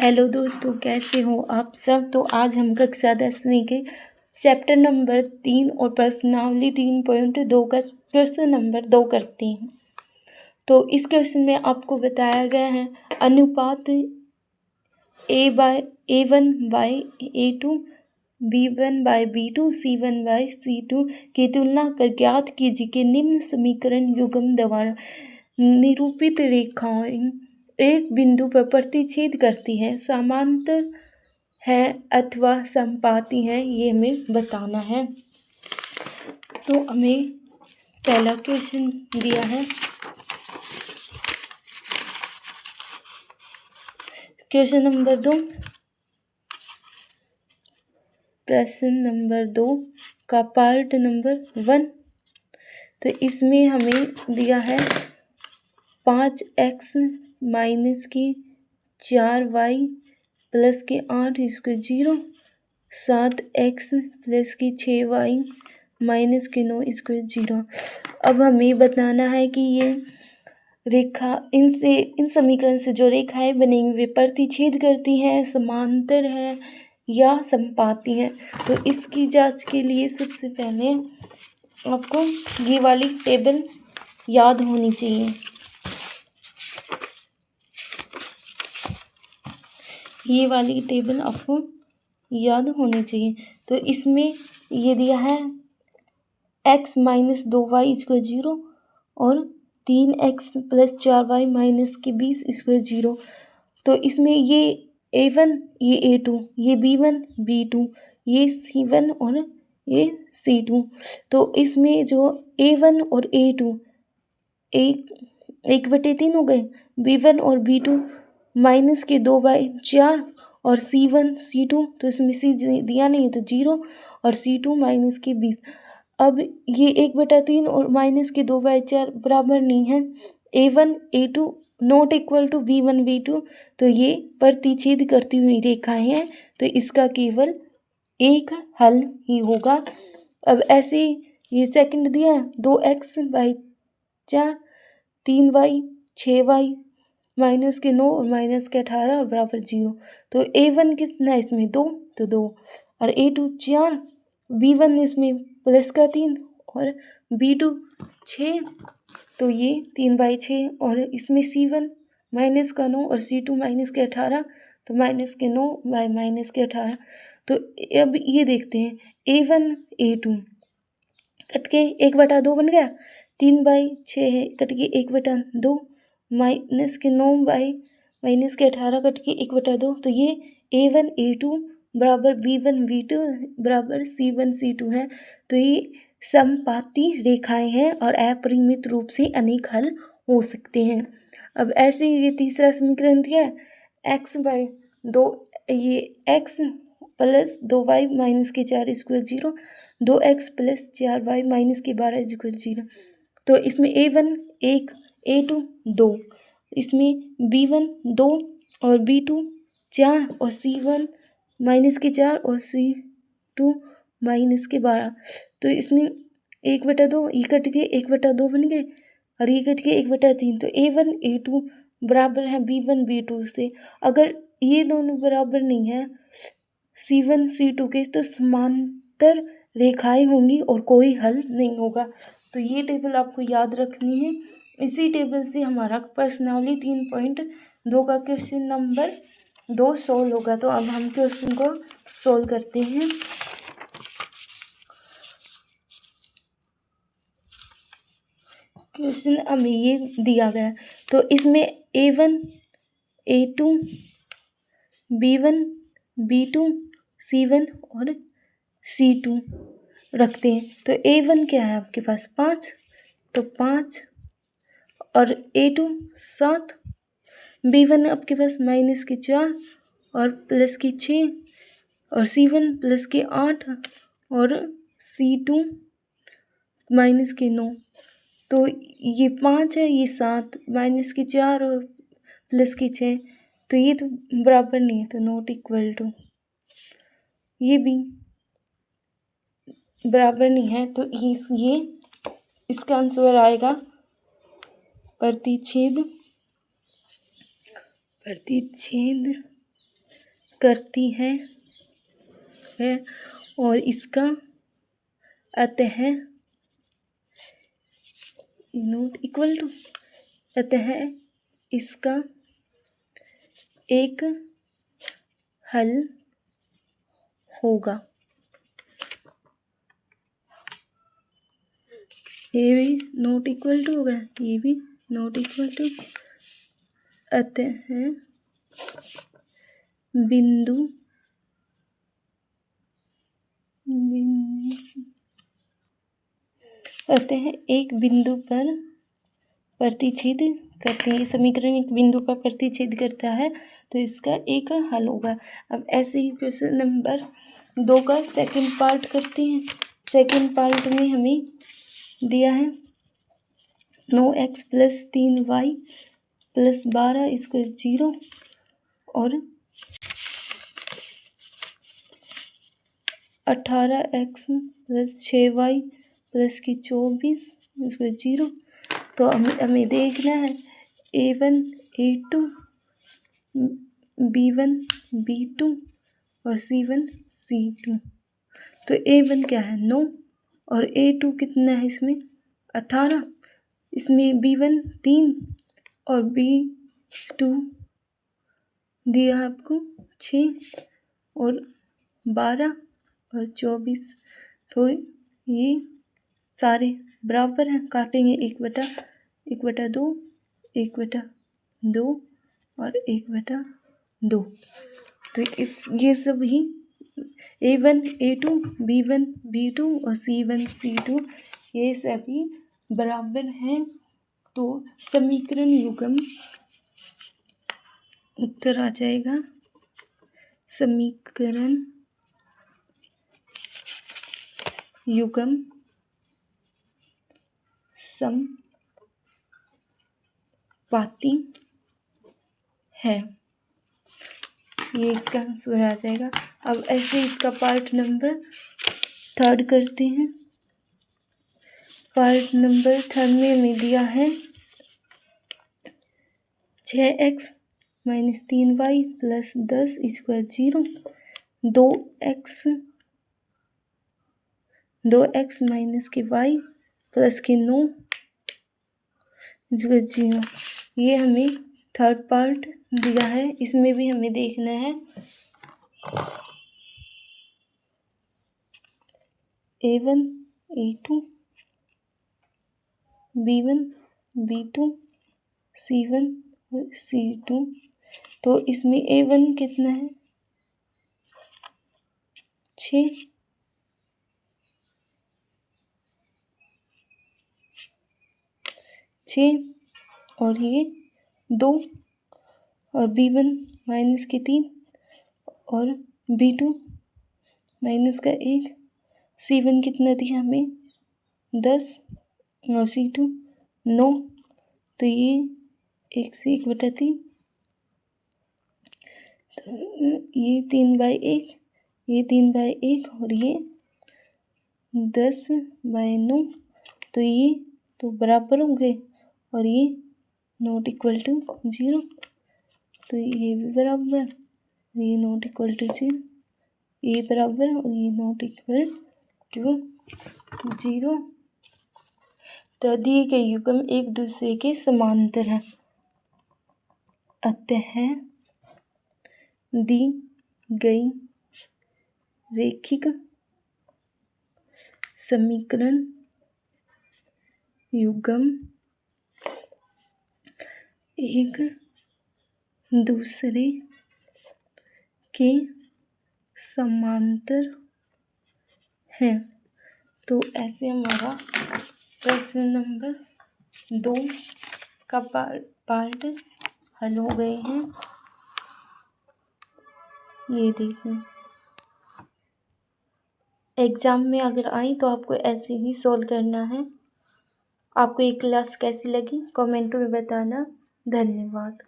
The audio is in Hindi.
हेलो दोस्तों, कैसे हो आप सब। तो आज हम कक्षा 10वीं के चैप्टर नंबर 3 और प्रश्नावली 3.2 का क्वेश्चन नंबर 2 करते हैं। तो इस क्वेश्चन में आपको बताया गया है अनुपात A1/A2 B1/B2 C1/C2 की तुलना कर ज्ञात कीजिए कि निम्न समीकरण युग्म द्वारा निरूपित रेखाएं एक बिंदु पर प्रतिच्छेद करती है, समांतर है अथवा समपाती है, ये हमें बताना है। तो हमें पहला क्वेश्चन दिया है। क्वेश्चन नंबर 2, प्रश्न नंबर 2 का पार्ट नंबर 1। तो इसमें हमें दिया है 5x माइनस की 4y प्लस के 8 इसको 0, 7x प्लस की 6y माइनस के 9 इसको 0। अब हमें बताना है कि ये रेखा इन समीकरण से जो रेखाएं बनेंगी वे प्रतिच्छेद करती हैं, समांतर है या समपाती है। तो इसकी जांच के लिए सबसे पहले आपको ये वाली टेबल याद होनी चाहिए। ये वाली टेबल आपको याद होनी चाहिए। तो इसमें ये दिया है x माइनस 2y इसको 0 और 3x प्लस 4y माइनस के 20 इसको 0। तो इसमें ये A1 ये A2 ये B1 B2 ये C1 और ये C2। तो इसमें जो A1 और A2 एक बटे 3 हो गए, B1 और B2 माइनस के 2/4 और C1 C2, तो इसमें C दिया नहीं है तो 0 और C2 माइनस के 20। अब ये 1/3 और माइनस के 2/4 बराबर नहीं है। A1 A2 not equal to B1 B2, तो ये प्रतिच्छेद करती हुई रेखाएं हैं, तो इसका केवल एक हल ही होगा। अब ऐसे ये सेकंड दिया 2x/4 3y 6y माइनस के 9 और माइनस के 18 और बराबर 0। तो A1 कितना है इसमें 2, तो 2 और A2 4, B1 इसमें प्लस का 3 और B2 6, तो ये 3/6 और इसमें C1 माइनस का 9 और C2 माइनस के 18, तो माइनस के 9 बाय माइनस के 18। तो अब ये देखते हैं A1 A2 कट के 1/2 बन गया, 3/6 है कट के 1/2, माइनस के 9 बाई माइनस के 18 कट के 1/2। तो ये A1 A2 बराबर B1 B2 बराबर C1 C2 है। तो ये समपाती रेखाएं हैं और अपरिमित रूप से अनेक हल हो सकते हैं। अब ऐसे ये तीसरा समीकरण दिया है x/2 ये x प्लस 2y माइनस के 4 equal 0, 2x plus 4y minus के 12 इक्वल 0। तो इसमें A1 1 A2 2, इसमें B1 2 और B2 4 और C1 माइनस के 4 और C2 माइनस के 12। तो इसमें 1/2 ये कट के 1/2 बन गए और ये कट के 1/3। तो A1 A2 बराबर है B1 B2 से। अगर ये दोनों बराबर नहीं है C1 C2 के, तो समांतर रेखाएं होंगी और कोई हल नहीं होगा। तो ये टेबल आपको याद रखनी है। इसी टेबल से हमारा प्रश्नावली 3.2 का क्वेश्चन नंबर 2 सोल्व होगा। तो अब हम क्वेश्चन को सोल्व करते हैं। क्वेश्चन हमें ये दिया गया, तो इसमें A1 A2 B1 B2 C1 और C2 रखते हैं। तो A1 क्या है आपके पास 5, तो 5 और A2 7, B1 आपके पास माइनस के 4 और प्लस के 6 और C1 प्लस के 8 और C2 माइनस के 9। तो ये 5 है, ये 7 माइनस के 4 और प्लस के 6, तो ये तो बराबर नहीं है, तो नॉट इक्वल टू, ये भी बराबर नहीं है। तो ये इसका आंसर आएगा प्रतिच्छेद करती है और इसका अतः नॉट इक्वल टू, अतः इसका एक हल होगा। ये भी नॉट इक्वल टू होगा, ये भी नॉट इक्वल टू, अतः बिंदु अतः एक बिंदु पर प्रतिच्छेद करते हैं। समीकरण एक बिंदु पर प्रतिच्छेद करता है तो इसका एक हल होगा। अब ऐसे ही क्वेश्चन नंबर 2 का सेकंड पार्ट करते हैं। सेकंड पार्ट में हमें दिया है 9x + 3y + 12 = 0 और 18x + 6y + 24 = 0। तो हमें देखना है A1 A2 B1 B2 और C1 C2। तो A1 क्या है 9 और A2 कितना है इसमें 18, इसमें B1 3 और B2 दिया है आपको 6 और 12 और 24। तो ये सारे बराबर हैं, काटेंगे 1/2 1/2 और 1/2। तो ये सब ही A1 A2 B1 B2 और C1 C2 ये सभी बराबर हैं। तो समीकरण युग्म उत्तर आ जाएगा समीकरण युग्म समपाती है, ये इसका आंसर आ जाएगा। अब ऐसे इसका पार्ट नंबर 3 करते हैं। पार्ट नंबर 3 में हमें दिया है 6x - 3y + 10 = 0, 2x - y + 9 = 0। ये हमें थर्ड पार्ट दिया है। इसमें भी हमें देखना है A1 A2 B1 B2 C1 C2। तो इसमें A1 कितना है 6 और ये 2 और B1 -3 और B2 -1, C1 कितना दिया हमें 10 और C2 9। तो ये 1 से 1/3, तो ये 3/1, ये 3/1 और ये 10/9। तो ये तो बराबर होंगे और ये नॉट इक्वल टू 0। तो ये भी बराबर, ये नॉट इक्वल टू 0, ये बराबर और ये नॉट इक्वल टू 0। तो दिए गए युग्म एक दूसरे के समांतर हैं, अतः दी गई रैखिक समीकरण युग्म एक दूसरे के समांतर हैं। तो ऐसे हमारा प्रश्न नंबर 2 का पार्ट हल हो गए हैं। ये देखिए एग्ज़ाम में अगर आई तो आपको ऐसे ही सॉल्व करना है। आपको ये क्लास कैसी लगी कमेंट में बताना। धन्यवाद।